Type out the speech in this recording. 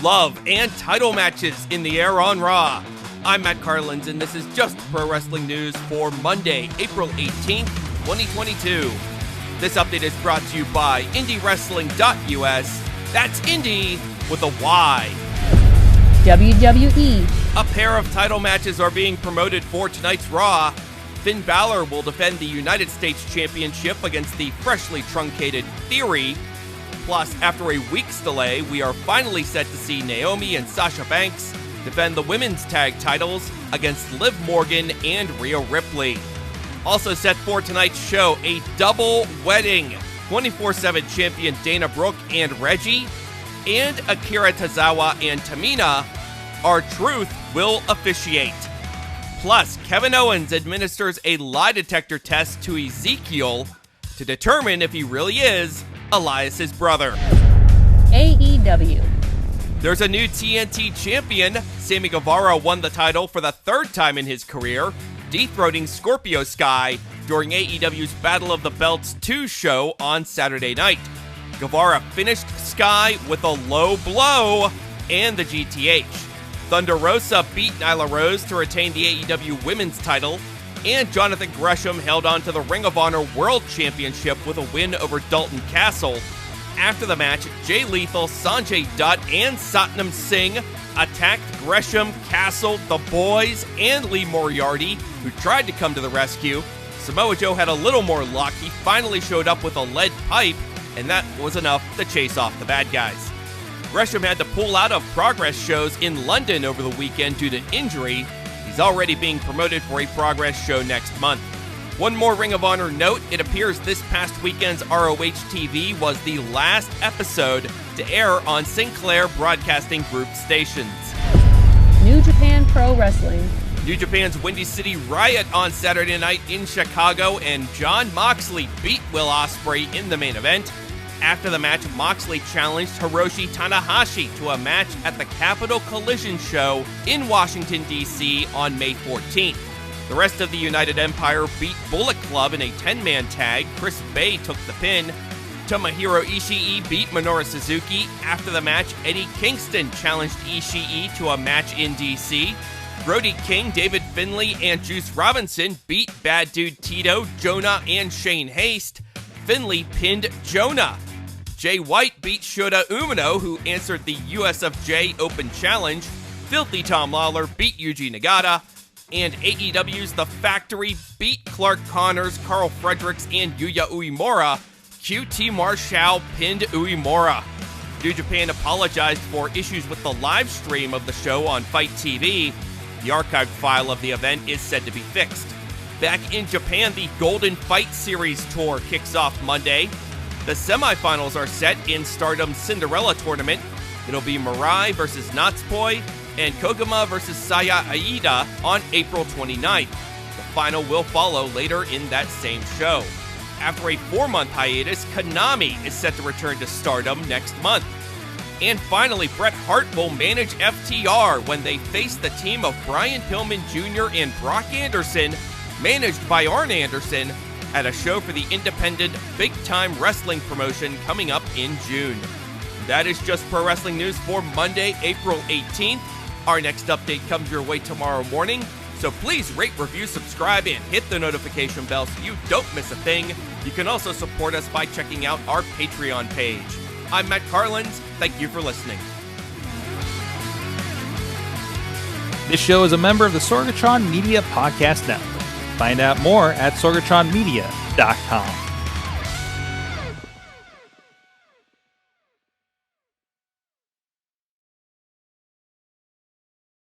love, and title matches in the air on Raw. I'm Matt Carlins, and this is Just Pro Wrestling News for Monday, April 18th, 2022. This update is brought to you by IndieWrestling.us. That's Indie with a Y. WWE. A pair of title matches are being promoted for tonight's Raw. Finn Balor will defend the United States Championship against the freshly-truncated Theory. Plus, after a week's delay, we are finally set to see Naomi and Sasha Banks defend the women's tag titles against Liv Morgan and Rhea Ripley. Also set for tonight's show, a double wedding. 24/7 champion Dana Brooke and Reggie, and Akira Tozawa and Tamina, R-Truth will officiate. Plus, Kevin Owens administers a lie detector test to Ezekiel to determine if he really is Elias' brother. AEW. There's a new TNT Champion. Sammy Guevara won the title for the third time in his career, dethroning Scorpio Sky during AEW's Battle of the Belts 2 show on Saturday night. Guevara finished Sky with a low blow and the GTH. Thunder Rosa beat Nyla Rose to retain the AEW Women's title, and Jonathan Gresham held on to the Ring of Honor World Championship with a win over Dalton Castle. After the match, Jay Lethal, Sanjay Dutt, and Satnam Singh attacked Gresham, Castle, The Boys, and Lee Moriarty, who tried to come to the rescue. Samoa Joe had a little more luck. He finally showed up with a lead pipe, and that was enough to chase off the bad guys. Gresham had to pull out of Progress shows in London over the weekend due to injury. He's already being promoted for a Progress show next month. One more Ring of Honor note, it appears this past weekend's ROH TV was the last episode to air on Sinclair Broadcasting Group stations. New Japan Pro Wrestling. New Japan's Windy City Riot on Saturday night in Chicago, and Jon Moxley beat Will Ospreay in the main event. After the match, Moxley challenged Hiroshi Tanahashi to a match at the Capital Collision Show in Washington, D.C. on May 14th. The rest of the United Empire beat Bullet Club in a 10-man tag. Chris Bay took the pin. Tomohiro Ishii beat Minoru Suzuki. After the match, Eddie Kingston challenged Ishii to a match in D.C. Brody King, David Finlay, and Juice Robinson beat Bad Dude Tito, Jonah, and Shane Haste. Finlay pinned Jonah. Jay White beat Shota Umino, who answered the USFJ Open Challenge. Filthy Tom Lawler beat Yuji Nagata. And AEW's The Factory beat Clark Connors, Carl Fredericks, and Yuya Uemura. QT Marshall pinned Uemura. New Japan apologized for issues with the live stream of the show on Fight TV. The archived file of the event is said to be fixed. Back in Japan, the Golden Fight Series tour kicks off Monday. The semifinals are set in Stardom's Cinderella tournament. It'll be Mirai versus Natsupoi and Koguma versus Saya Aida on April 29th. The final will follow later in that same show. After a 4-month hiatus, Konami is set to return to Stardom next month. And finally, Bret Hart will manage FTR when they face the team of Brian Pillman Jr. and Brock Anderson, managed by Arn Anderson, at a show for the independent Big Time Wrestling promotion coming up in June. That is Just Pro Wrestling News for Monday, April 18th. Our next update comes your way tomorrow morning, so please rate, review, subscribe, and hit the notification bell so you don't miss a thing. You can also support us by checking out our Patreon page. I'm Matt Carlins. Thank you for listening. This show is a member of the Sorgatron Media Podcast Network. Find out more at sorgatronmedia.com.